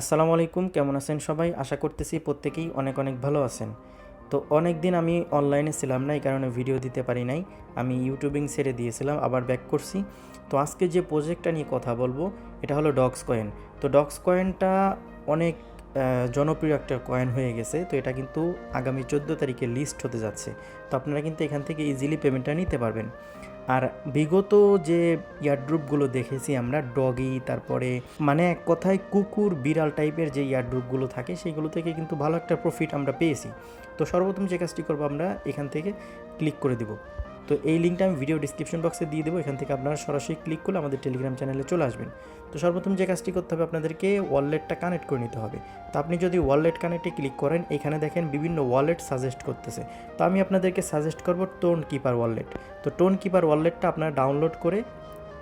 আসসালামু আলাইকুম, কেমন আছেন সবাই? আশা করতেছি প্রত্যেকেই অনেক অনেক ভালো আছেন। তো অনেক দিন আমি অনলাইনে ছিলাম না, এই কারণে ভিডিও দিতে পারি নাই। আমি ইউটিউবিং ছেড়ে দিয়েছিলাম, আবার ব্যাক করছি। তো আজকে যে প্রজেক্টটা নিয়ে কথা বলবো এটা হলো ডক্স কয়েন। তো ডক্স কয়েনটা অনেক জনপ্রিয় একটা কয়েন হয়ে গেছে। তো এটা কিন্তু আগামী 14 তারিখে লিস্ট হতে যাচ্ছে। তো আপনারা কিন্তু এখান থেকে ইজিলি পেমেন্টটা নিতে পারবেন। আর বিগত যে ইয়ারড্রপগুলো দেখেছি আমরা ডগি, তারপরে মানে এক কথায় কুকুর বিড়াল টাইপের যে ইয়ারড্রপগুলো থাকে সেইগুলো থেকে কিন্তু ভালো একটা প্রফিট আমরা পেয়েছি। তো সর্বপ্রথম যে কাজটি করবো, আমরা এখান থেকে ক্লিক করে দিব। তো এই লিঙ্কটা আমি ভিডিও ডিসক্রিপশন বক্সে দিয়ে দেবো, এখান থেকে আপনারা সরাসরি ক্লিক করলে আমাদের টেলিগ্রাম চ্যানেলে চলে আসবেন। তো সর্বপ্রথম যে কাজটি করতে হবে, আপনাদেরকে ওয়ালেটটা কানেক্ট করে নিতে হবে। তো আপনি যদি ওয়ালেট কানেক্টে ক্লিক করেন, এখানে দেখেন বিভিন্ন ওয়ালেট সাজেস্ট করতেছে। তো আমি আপনাদেরকে সাজেস্ট করব টোন কিপার ওয়ালেট। তো টোন কিপার ওয়ালেটটা আপনারা ডাউনলোড করে,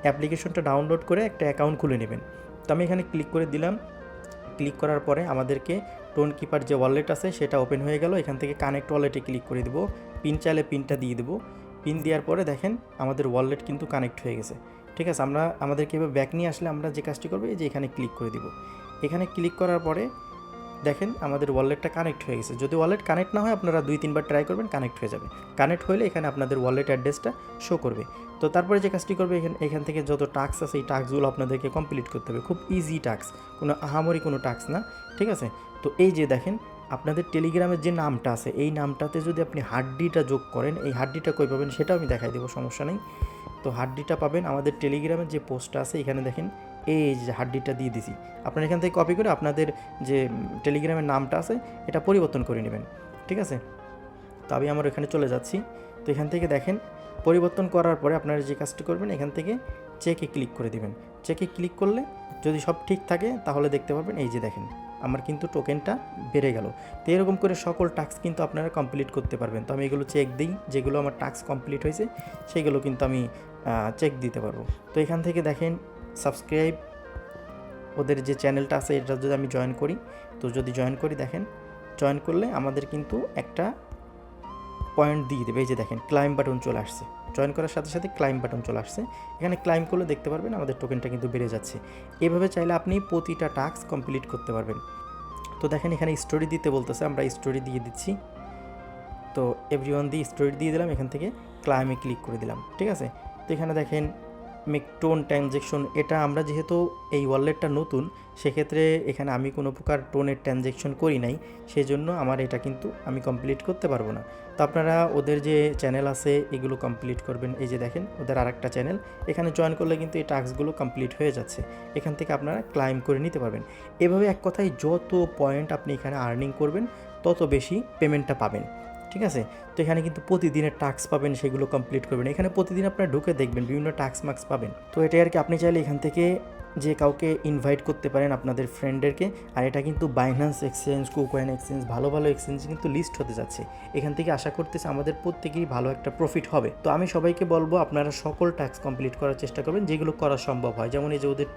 অ্যাপ্লিকেশনটা ডাউনলোড করে একটা অ্যাকাউন্ট খুলে নেবেন। তো আমি এখানে ক্লিক করে দিলাম। ক্লিক করার পরে আমাদেরকে টোন কিপার যে ওয়ালেট আছে সেটা ওপেন হয়ে গেল। এখান থেকে কানেক্ট ওয়ালেটে ক্লিক করে দেবো। পিন চাইলে পিনটা দিয়ে দেবো। পিন দেওয়ার পরে দেখেন আমাদের ওয়ালেট কিন্তু কানেক্ট হয়ে গেছে। ঠিক আছে, আমাদেরকে এবার ব্যাক নিয়ে আসলে আমরা যে কাজটি করবো, এই যে এখানে ক্লিক করে দিব। এখানে ক্লিক করার পরে দেখেন আমাদের ওয়ালেটটা কানেক্ট হয়ে গেছে। যদি ওয়ালেট কানেক্ট না হয়, আপনারা 2-3 বার ট্রাই করবেন, কানেক্ট হয়ে যাবে। কানেক্ট হলে এখানে আপনাদের ওয়ালেট অ্যাড্রেসটা শো করবে। তো তারপরে যে কাজটি করবে, এখান থেকে যত টাস্ক আছে এই টাস্কগুলো আপনাদেরকে কমপ্লিট করতে হবে। খুব ইজি টাস্ক, কোনো আহামরি কোনো টাস্ক না। ঠিক আছে, তো এই যে দেখেন আপনাদের টেলিগ্রামের যে নামটা আছে, এই নামটাতে যদি আপনি হাড্ডিটা যোগ করেন, এই হাড্ডিটা কই পাবেন সেটাও আমি দেখাই দেবো, সমস্যা নেই। তো হাড্ডিটা পাবেন আমাদের টেলিগ্রামের যে পোস্টটা আছে, এখানে দেখেন এই যে হাড্ডিটা দিয়ে দিছি। আপনারা এখান থেকে কপি করে আপনাদের যে টেলিগ্রামের নামটা আছে এটা পরিবর্তন করে নেবেন। ঠিক আছে, তো আমি আমার এখানে চলে যাচ্ছি। তো এখান থেকে দেখেন পরিবর্তন করার পরে আপনারা যে কাজটি করবেন, এখান থেকে চেকে ক্লিক করে দিবেন। চেকে ক্লিক করলে যদি সব ঠিক থাকে তাহলে দেখতে পারবেন এই যে দেখেন আমার কিন্তু টোকেনটা বেড়ে গেল। তো এরকম করে সকল টাস্ক কিন্তু আপনারা কমপ্লিট করতে পারবেন। তো আমি এগুলো চেক দিই, যেগুলো আমার টাস্ক কমপ্লিট হয়েছে সেগুলো কিন্তু আমি চেক দিতে পারবো। তো এখান থেকে দেখেন সাবস্ক্রাইব, ওদের যে চ্যানেলটা আছে এটা যদি আমি জয়েন করি, তো যদি জয়েন করি দেখেন জয়েন করলে আমাদের কিন্তু একটা পয়েন্ট দিয়ে দেবে। এই যে দেখেন ক্লাইম বাটন চলে আসছে। জয়েন করার সাথে সাথে ক্লাইম বাটন চলে আসছে। এখানে ক্লাইম করলে দেখতে পারবেন আমাদের টোকেনটা কিন্তু বেড়ে যাচ্ছে। এভাবে চাইলে আপনি প্রতিটা টাস্ক কমপ্লিট করতে পারবেন। তো দেখেন এখানে স্টোরি দিতে বলতেছে, আমরা স্টোরি দিয়ে দিচ্ছি। তো এভরিওয়ান দিয়ে স্টোরি দিয়ে দিলাম, এখান থেকে ক্লাইমে ক্লিক করে দিলাম। ঠিক আছে, তো এখানে দেখেন মেক টোন ট্রানজ্যাকশন, এটা আমরা যেহেতু এই ওয়ালেটটা নতুন, সেক্ষেত্রে এখানে আমি কোনো প্রকার টোনের ট্রানজ্যাকশন করি নাই, সেজন্য আমার এটা কিন্তু আমি কমপ্লিট করতে পারবো না। তো আপনারা ওদের যে চ্যানেল আছে এগুলো কমপ্লিট করবেন। এই যে দেখেন ওদের আরেকটা চ্যানেল, এখানে জয়েন করলে কিন্তু এই টাস্কগুলো কমপ্লিট হয়ে যাচ্ছে। এখান থেকে আপনারা ক্লাইম করে নিতে পারবেন। এভাবে এক কথায় যত পয়েন্ট আপনি এখানে আর্নিং করবেন তত বেশি পেমেন্টটা পাবেন। ঠিক আছে, তো এখানে কিন্তু প্রতিদিনের টাস্ক পাবেন, সেগুলো কমপ্লিট করবেন। এখানে প্রতিদিন আপনারা ঢুকে দেখবেন বিভিন্ন টাস্ক মার্কস পাবেন। তো এটাই আর কি, আপনি চাইলে এখান থেকে যে কাউকে ইনভাইট করতে পারেন আপনাদের ফ্রেন্ডদেরকে। আর এটা কিন্তু বাইন্যান্স এক্সচেঞ্জ, কুকয়েন এক্সচেঞ্জ, ভালো ভালো এক্সচেঞ্জ কিন্তু লিস্ট হতে যাচ্ছে। এখান থেকে আশা করতেছি আমাদের প্রত্যেকেরই ভালো একটা প্রফিট হবে। তো আমি সবাইকে বলবো আপনারা সকল টাস্ক কমপ্লিট করার চেষ্টা করবেন যেগুলো করা সম্ভব হয়। যেমন এই যে ওদের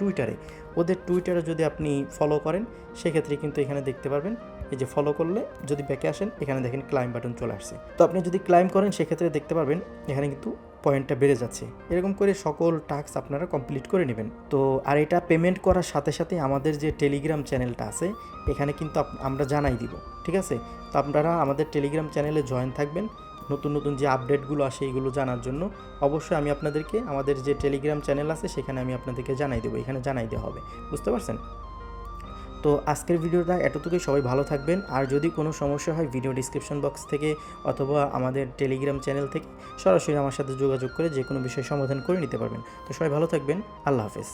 টুইটারে যদি আপনি ফলো করেন, সেক্ষেত্রে কিন্তু এখানে দেখতে পারবেন এই যে ফলো করলে যদি ব্যাকে আসেন, এখানে দেখেন ক্লাইম বাটন চলে আসছে। তো আপনি যদি ক্লাইম করেন সেক্ষেত্রে দেখতে পারবেন এখানে কিন্তু পয়েন্টটা বেড়ে যাচ্ছে। এরকম করে সকল টাস্ক আপনারা কমপ্লিট করে নেবেন। তো আর এটা পেমেন্ট করার সাথে সাথে আমাদের যে টেলিগ্রাম চ্যানেলটা আছে এখানে কিন্তু আমরা জানাই দিব। ঠিক আছে, তো আপনারা আমাদের টেলিগ্রাম চ্যানেলে জয়েন থাকবেন নতুন নতুন যে আপডেটগুলো আসে এইগুলো জানার জন্য। অবশ্যই আমি আপনাদেরকে আমাদের যে টেলিগ্রাম চ্যানেল আছে সেখানে আমি আপনাদেরকে জানাই দেবো, এখানে জানাই দেওয়া হবে। বুঝতে পারছেন? তো আজকের ভিডিওটা এতটুকুই। সবাই ভালো থাকবেন। আর যদি কোনো সমস্যা হয় ভিডিও ডিসক্রিপশন বক্স থেকে অথবা আমাদের টেলিগ্রাম চ্যানেল থেকে সরাসরি আমার সাথে যোগাযোগ করে যে কোনো বিষয় সমাধান করে নিতে পারবেন। তো সবাই ভালো থাকবেন। আল্লাহ হাফেজ।